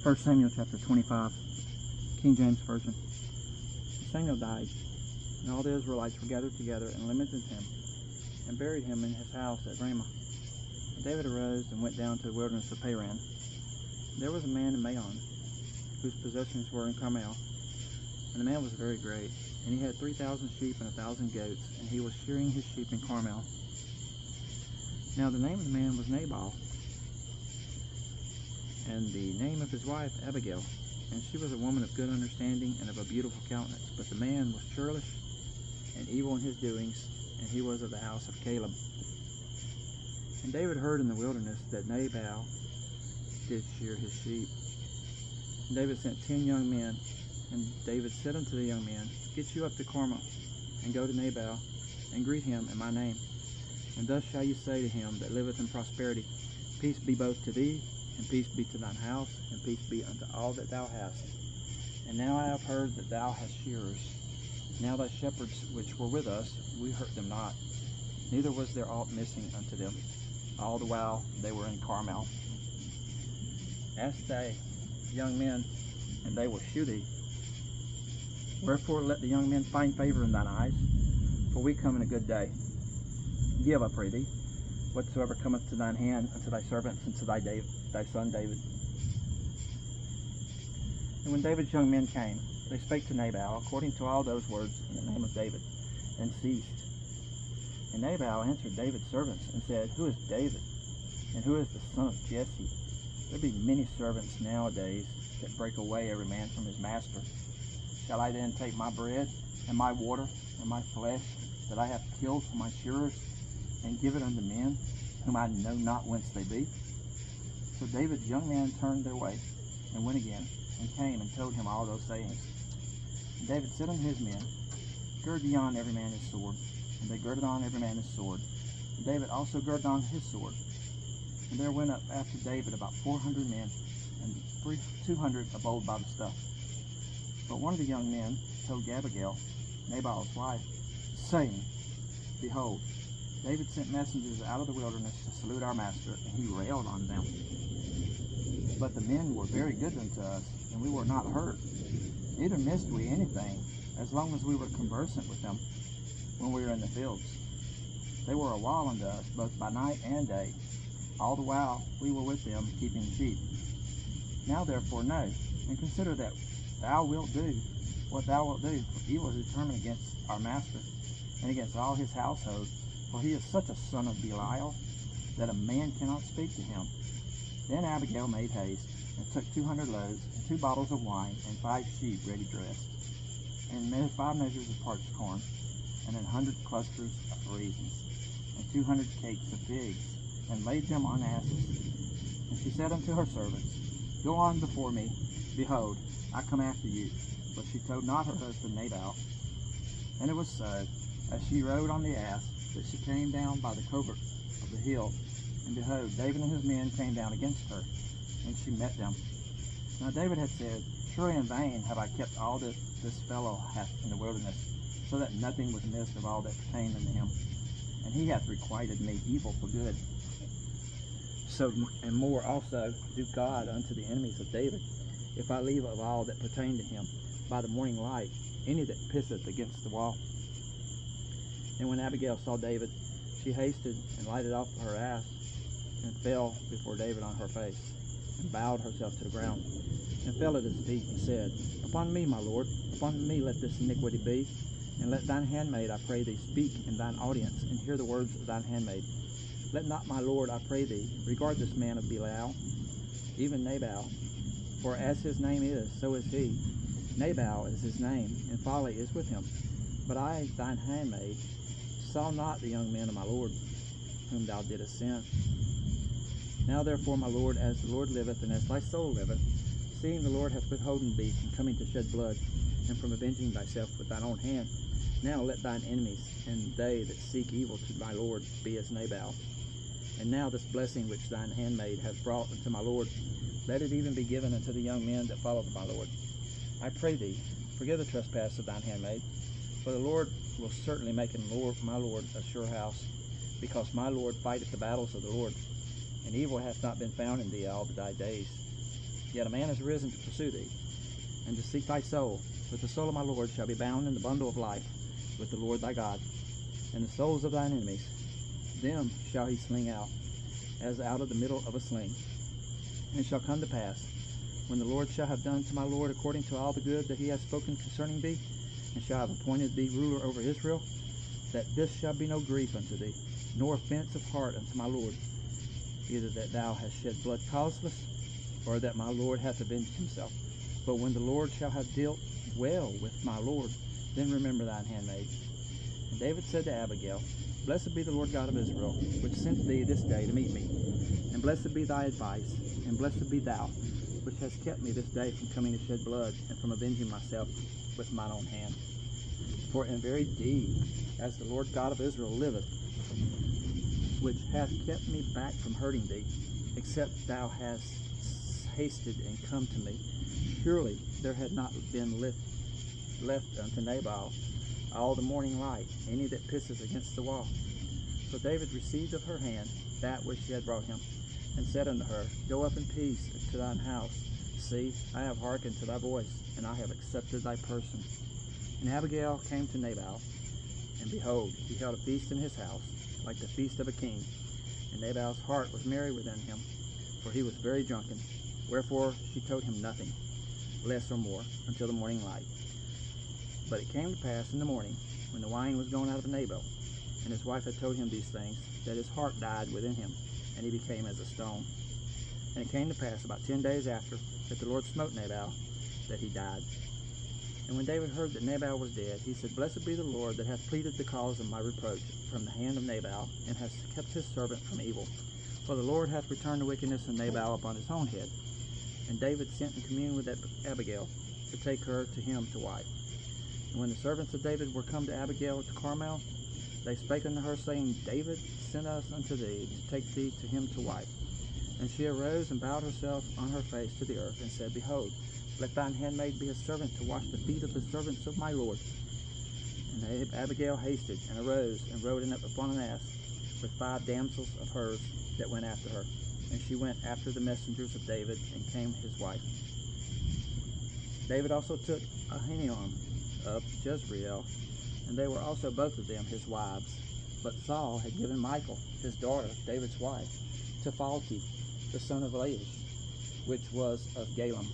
1 Samuel chapter 25, King James Version. Samuel died, and all the Israelites were gathered together and lamented him, and buried him in his house at Ramah. And David arose and went down to the wilderness of Paran. There was a man in Maon, whose possessions were in Carmel, and the man was very great, and he had 3,000 sheep and 1,000 goats, and he was shearing his sheep in Carmel. Now the name of the man was Nabal, and the name of his wife Abigail, and she was a woman of good understanding and of a beautiful countenance. But the man was churlish and evil in his doings, and he was of the house of Caleb. And David heard in the wilderness that Nabal did shear his sheep. And David sent 10 young men, and David said unto the young men, Get you up to Carmel, and go to Nabal, and greet him in my name. And thus shall you say to him that liveth in prosperity, Peace be both to thee, and peace be to thine house, and peace be unto all that thou hast. And now I have heard that thou hast shearers. Now thy shepherds which were with us, we hurt them not, neither was there aught missing unto them, all the while they were in Carmel. Ask thy young men, and they will shew thee. Wherefore let the young men find favor in thine eyes, for we come in a good day. Give, I pray thee, whatsoever cometh to thine hand unto thy servants and to thy son David. And when David's young men came, they spake to Nabal according to all those words in the name of David, and ceased. And Nabal answered David's servants and said, Who is David? And who is the son of Jesse? There be many servants nowadays that break away every man from his master. Shall I then take my bread and my water and my flesh that I have killed for my shearers, and give it unto men whom I know not whence they be? So David's young men turned their way, and went again, and came and told him all those sayings. And David said unto his men, Gird ye on every man his sword. And they girded on every man his sword. And David also girded on his sword. And there went up after David about 400 men, and 200 of old by the stuff. But one of the young men told Abigail, Nabal's wife, saying, Behold, David sent messengers out of the wilderness to salute our master, and he railed on them. But the men were very good unto us, and we were not hurt, neither missed we anything, as long as we were conversant with them when we were in the fields. They were a wall unto us, both by night and day, all the while we were with them keeping the sheep. Now therefore know, and consider that thou wilt do what thou wilt do, for evil is determined against our master, and against all his household, for he is such a son of Belial, that a man cannot speak to him. Then Abigail made haste, and took 200 loaves, and 2 bottles of wine, and 5 sheep ready dressed, and 5 measures of parched corn, and 100 clusters of raisins, and 200 cakes of figs, and laid them on asses. And she said unto her servants, Go on before me, behold, I come after you. But she told not her husband Nabal. And it was so, as she rode on the ass, that she came down by the covert of the hill, and behold, David and his men came down against her, and she met them. Now David had said, Surely in vain have I kept all that this fellow hath in the wilderness, so that nothing was missed of all that pertained unto him. And he hath requited me evil for good. So and more also do God unto the enemies of David, if I leave of all that pertain to him by the morning light any that pisseth against the wall. And when Abigail saw David, she hasted and lighted off her ass, and fell before David on her face, and bowed herself to the ground, and fell at his feet, and said, Upon me, my lord, upon me let this iniquity be, and let thine handmaid, I pray thee, speak in thine audience, and hear the words of thine handmaid. Let not my lord, I pray thee, regard this man of Belial, even Nabal, for as his name is, so is he. Nabal is his name, and folly is with him. But I, thine handmaid, saw not the young men of my lord, whom thou didst send. Now therefore, my lord, as the Lord liveth, and as thy soul liveth, seeing the Lord hath withholden thee from coming to shed blood, and from avenging thyself with thine own hand, now let thine enemies, and they that seek evil to my lord, be as Nabal. And now this blessing which thine handmaid hath brought unto my lord, let it even be given unto the young men that follow my lord. I pray thee, forgive the trespass of thine handmaid, for the Lord will certainly make in my lord a sure house, because my lord fighteth the battles of the Lord, and evil hath not been found in thee all thy days. Yet a man is risen to pursue thee, and to seek thy soul. But the soul of my Lord shall be bound in the bundle of life with the Lord thy God. And the souls of thine enemies, them shall he sling out, as out of the middle of a sling. And it shall come to pass, when the Lord shall have done to my Lord according to all the good that he hath spoken concerning thee, and shall have appointed thee ruler over Israel, that this shall be no grief unto thee, nor offense of heart unto my Lord, either that thou hast shed blood causeless, or that my Lord hath avenged himself. But when the Lord shall have dealt well with my Lord, then remember thine handmaid. And David said to Abigail, Blessed be the Lord God of Israel, which sent thee this day to meet me. And blessed be thy advice, and blessed be thou, which hast kept me this day from coming to shed blood, and from avenging myself with mine own hand. For in very deed, as the Lord God of Israel liveth, which hath kept me back from hurting thee, except thou hast hasted and come to me, surely there had not been left unto Nabal all the morning light, any that pisses against the wall. So David received of her hand that which she had brought him, and said unto her, Go up in peace to thine house. See, I have hearkened to thy voice, and I have accepted thy person. And Abigail came to Nabal, and behold, he held a feast in his house, like the feast of a king. And Nabal's heart was merry within him, for he was very drunken. Wherefore she told him nothing, less or more, until the morning light. But it came to pass in the morning, when the wine was gone out of Nabal, and his wife had told him these things, that his heart died within him, and he became as a stone. And it came to pass about 10 days after, that the Lord smote Nabal, that he died. And when David heard that Nabal was dead, he said, Blessed be the Lord that hath pleaded the cause of my reproach from the hand of Nabal, and hath kept his servant from evil. For the Lord hath returned the wickedness of Nabal upon his own head. And David sent and communed with Abigail, to take her to him to wife. And when the servants of David were come to Abigail to Carmel, they spake unto her, saying, David sent us unto thee, to take thee to him to wife. And she arose and bowed herself on her face to the earth, and said, Behold, let thine handmaid be a servant to wash the feet of the servants of my Lord. And Abigail hasted, and arose, and rode in upon an ass, with 5 damsels of hers that went after her. And she went after the messengers of David, and came his wife. David also took Ahinoam of Jezreel, and they were also both of them his wives. But Saul had given Michal, his daughter, David's wife, to Phalti, the son of Laish, which was of Galem.